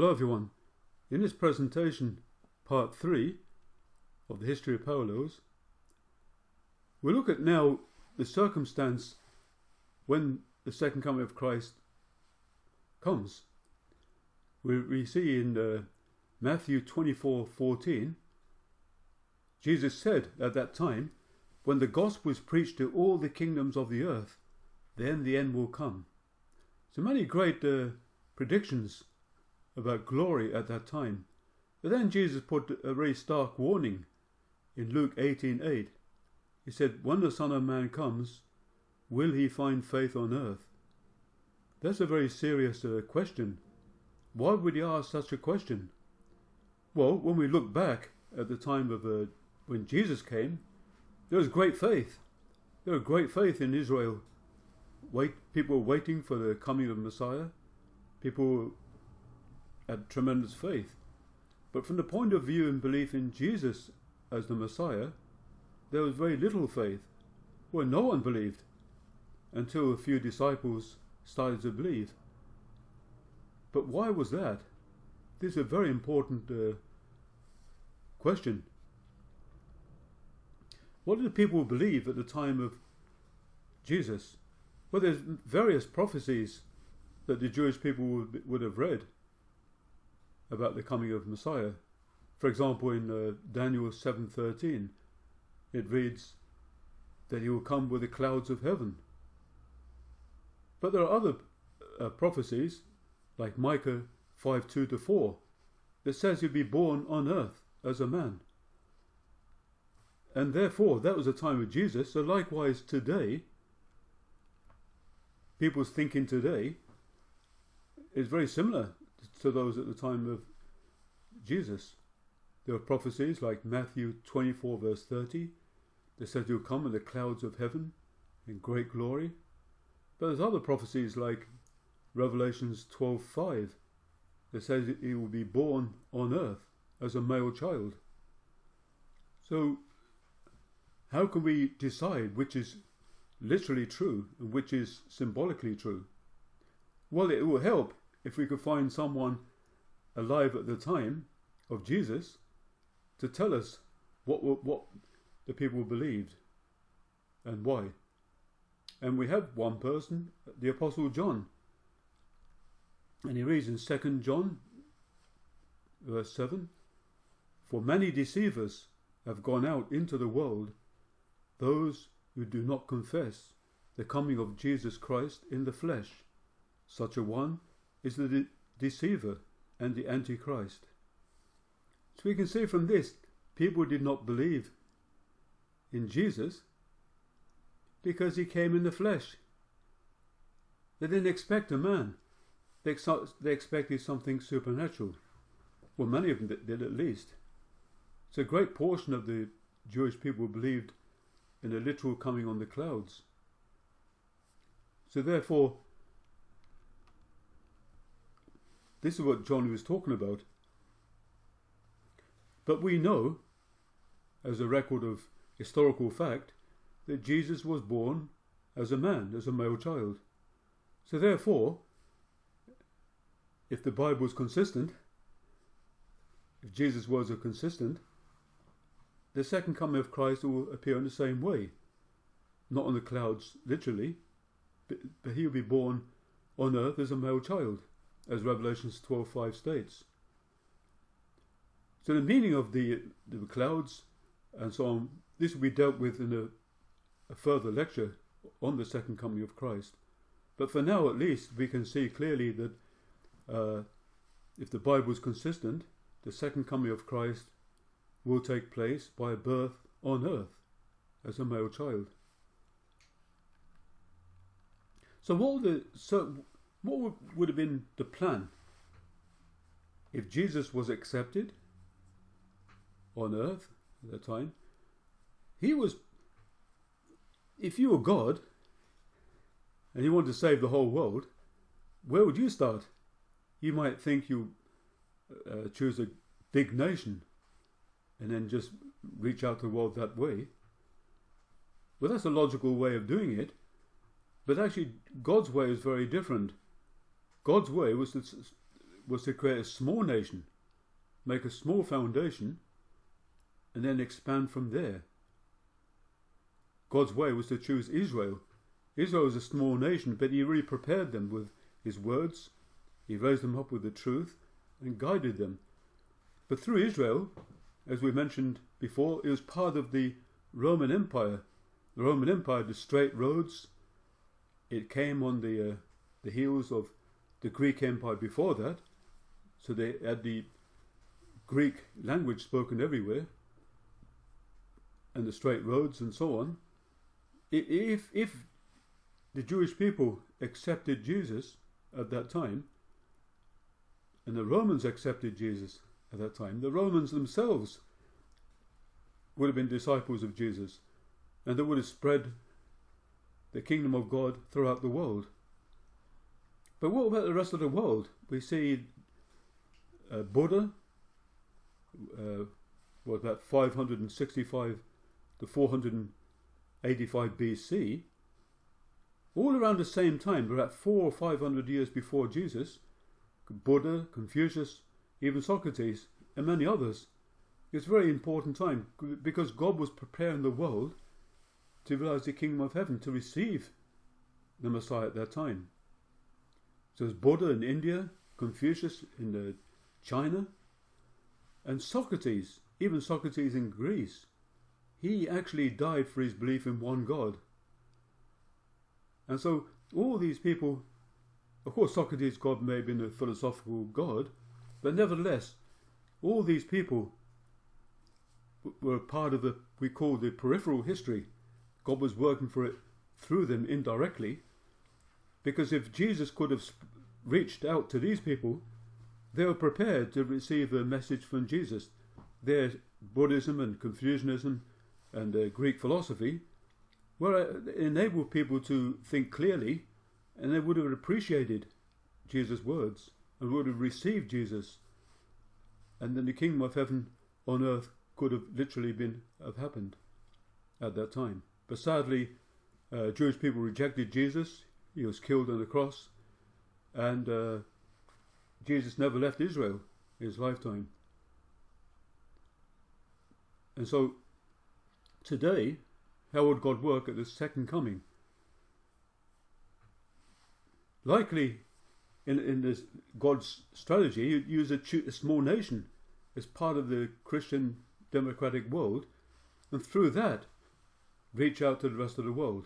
Hello everyone. In this presentation, part 3 of the history of parallels, we'll look at now the circumstance when the second coming of Christ comes. We see in Matthew 24:14, Jesus said at that time, when the gospel is preached to all the kingdoms of the earth, then the end will come. So many great predictions about glory at that time. But then Jesus put a very stark warning in Luke 18:8. He said, when the Son of Man comes, will he find faith on earth? That's a very serious question. Why would he ask such a question? Well, when we look back at the time of when Jesus came, there was great faith. There was great faith in Israel. People were waiting for the coming of Messiah. People had tremendous faith. But from the point of view and belief in Jesus as the Messiah, there was very little faith. Well, no one believed until a few disciples started to believe. But why was that? This is a very important question. What did the people believe at the time of Jesus? Well, there's various prophecies that the Jewish people would have read about the coming of Messiah. For example, in Daniel 7:13, it reads that he will come with the clouds of heaven. But there are other prophecies, like Micah 5:2-4, that says he'll be born on earth as a man. And therefore, that was the time of Jesus. So likewise today, people's thinking today is very similar to those at the time of Jesus. There are prophecies like Matthew 24:30 that says he'll come in the clouds of heaven in great glory. But there's other prophecies like Revelations 12:5 that says he will be born on earth as a male child. So how can we decide which is literally true and which is symbolically true? Well, it will help if we could find someone alive at the time of Jesus to tell us what the people believed and why. And we have one person, the Apostle John. And he reads in 2 John verse 7, for many deceivers have gone out into the world, those who do not confess the coming of Jesus Christ in the flesh. Such a one is the deceiver and the Antichrist. So we can see from this, people did not believe in Jesus because he came in the flesh. They didn't expect a man. They expected something supernatural. Well, many of them did at least. So a great portion of the Jewish people believed in a literal coming on the clouds. So therefore, this is what John was talking about. But we know, as a record of historical fact, that Jesus was born as a man, as a male child. So therefore, if the Bible is consistent, if Jesus was consistent, the second coming of Christ will appear in the same way. Not on the clouds, literally, but he will be born on earth as a male child, as Revelations 12:5 states. So the meaning of the clouds and so on, this will be dealt with in a further lecture on the second coming of Christ. But for now, at least, we can see clearly that if the Bible is consistent, the second coming of Christ will take place by birth on earth as a male child. So what would have been the plan if Jesus was accepted on earth at that time? If you were God and you wanted to save the whole world, where would you start? You might think you choose a big nation and then just reach out to the world that way. Well, that's a logical way of doing it. But actually, God's way is very different. God's way was was to create a small nation, make a small foundation, and then expand from there. God's way was to choose Israel. Israel was a small nation, but he really prepared them with his words. He raised them up with the truth and guided them. But through Israel, as we mentioned before, it was part of the Roman Empire. The Roman Empire, the straight roads, it came on the heels of the Greek Empire before that. So they had the Greek language spoken everywhere, and the straight roads and so on. If the Jewish people accepted Jesus at that time, and the Romans accepted Jesus at that time, the Romans themselves would have been disciples of Jesus, and they would have spread the kingdom of God throughout the world. But what about the rest of the world? We see Buddha, about 565 to 485 BC, all around the same time, about 400 or 500 years before Jesus, Buddha, Confucius, even Socrates, and many others. It's a very important time because God was preparing the world to realize the kingdom of heaven, to receive the Messiah at that time. So there's Buddha in India, Confucius in China, and Socrates, even Socrates in Greece. He actually died for his belief in one God. And so all these people, of course Socrates' God may have been a philosophical God, but nevertheless, all these people were part of we call the peripheral history. God was working for it through them indirectly, because if Jesus could have reached out to these people, they were prepared to receive a message from Jesus. Their Buddhism and Confucianism and Greek philosophy enabled people to think clearly, and they would have appreciated Jesus' words and would have received Jesus, and then the kingdom of heaven on earth could have literally have happened at that time. But sadly, Jewish people rejected Jesus. He was killed on the cross, and Jesus never left Israel in his lifetime. And so today, how would God work at the second coming? Likely, in this God's strategy, he'd use a small nation as part of the Christian democratic world, and through that, reach out to the rest of the world.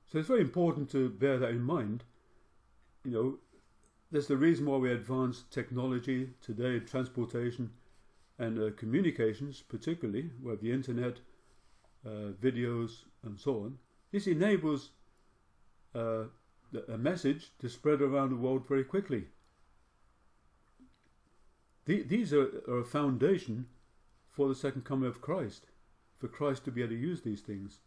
So it's very important to bear that in mind. You know, there's the reason why we advance technology today, transportation and communications, particularly, we have the internet, videos and so on. This enables a message to spread around the world very quickly. These are a foundation for the second coming of Christ, for Christ to be able to use these things.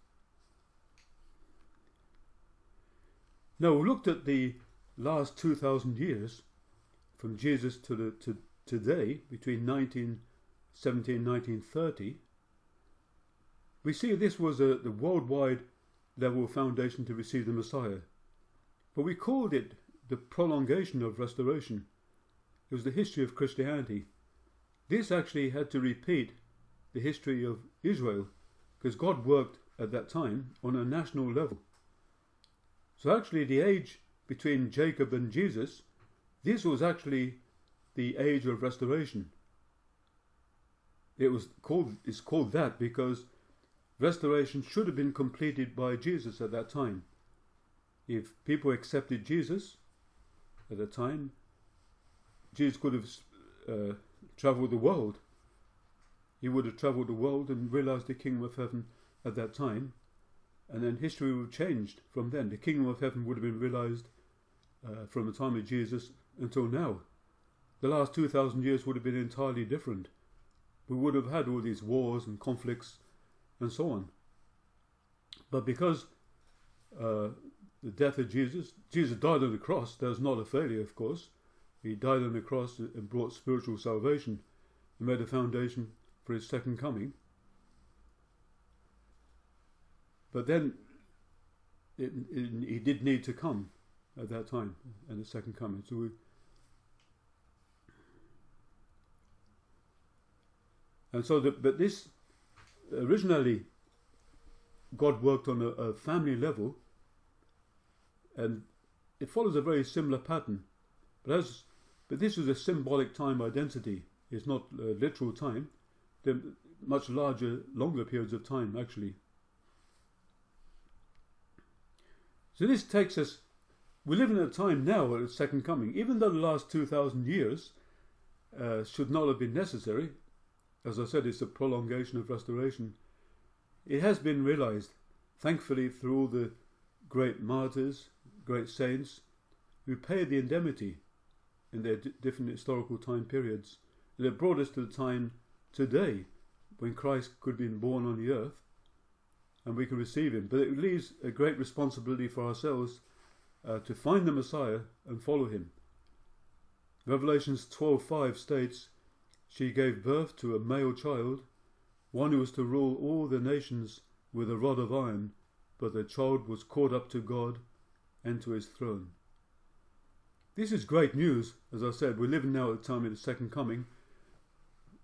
Now, we looked at the last 2,000 years from Jesus to today, between 1917 and 1930. We see this was the worldwide level foundation to receive the Messiah. But we called it the prolongation of restoration. It was the history of Christianity. This actually had to repeat the history of Israel, because God worked at that time on a national level. So actually the age between Jacob and Jesus, this was actually the age of restoration. It's called that because restoration should have been completed by Jesus at that time. If people accepted Jesus at that time, Jesus could have travelled the world. He would have travelled the world and realised the kingdom of heaven at that time, and then history would have changed from then. The kingdom of heaven would have been realised from the time of Jesus until now. The last 2,000 years would have been entirely different. We would have had all these wars and conflicts and so on. But because the death of Jesus died on the cross. That was not a failure, of course. He died on the cross and brought spiritual salvation and made a foundation for his second coming. But then he did need to come at that time, and the second coming. So And so, but this originally, God worked on a family level, and it follows a very similar pattern. But this is a symbolic time identity. It's not literal time. They're much larger, longer periods of time, actually. So this takes us, we live in a time now at the second coming. Even though the last 2,000 years should not have been necessary, as I said, it's a prolongation of restoration. It has been realized, thankfully, through all the great martyrs, great saints, who paid the indemnity in their different historical time periods. And it brought us to the time today when Christ could be born on the earth and we can receive him. But it leaves a great responsibility for ourselves to find the Messiah and follow him. Revelations 12:5 states, "She gave birth to a male child, one who was to rule all the nations with a rod of iron, but the child was caught up to God and to his throne." This is great news. As I said, we're living now at the time of the second coming.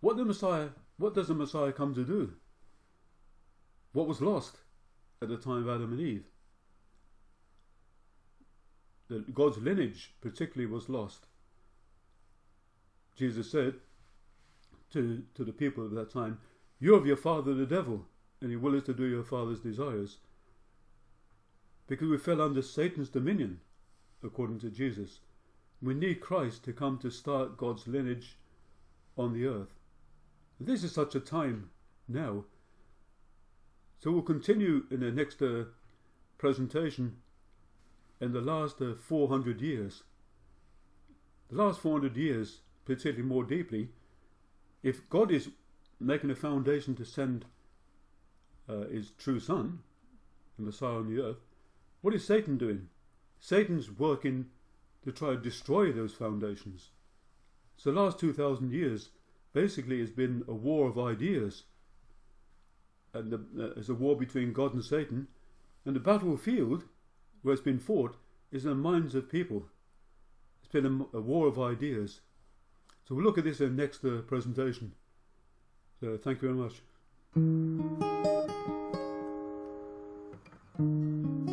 What does the Messiah come to do? What was lost at the time of Adam and Eve? God's lineage particularly was lost. Jesus said to the people of that time, "You're of your father the devil, and you're willing to do your father's desires." Because we fell under Satan's dominion, according to Jesus. We need Christ to come to start God's lineage on the earth. And this is such a time now. So we'll continue in the next presentation in the last 400 years. The last 400 years, particularly more deeply, if God is making a foundation to send his true Son, the Messiah on the earth, what is Satan doing? Satan's working to try to destroy those foundations. So the last 2,000 years basically has been a war of ideas. And it's a war between God and Satan. And the battlefield where it's been fought is in the minds of people. It's been a war of ideas. So we'll look at this in the next presentation. So thank you very much.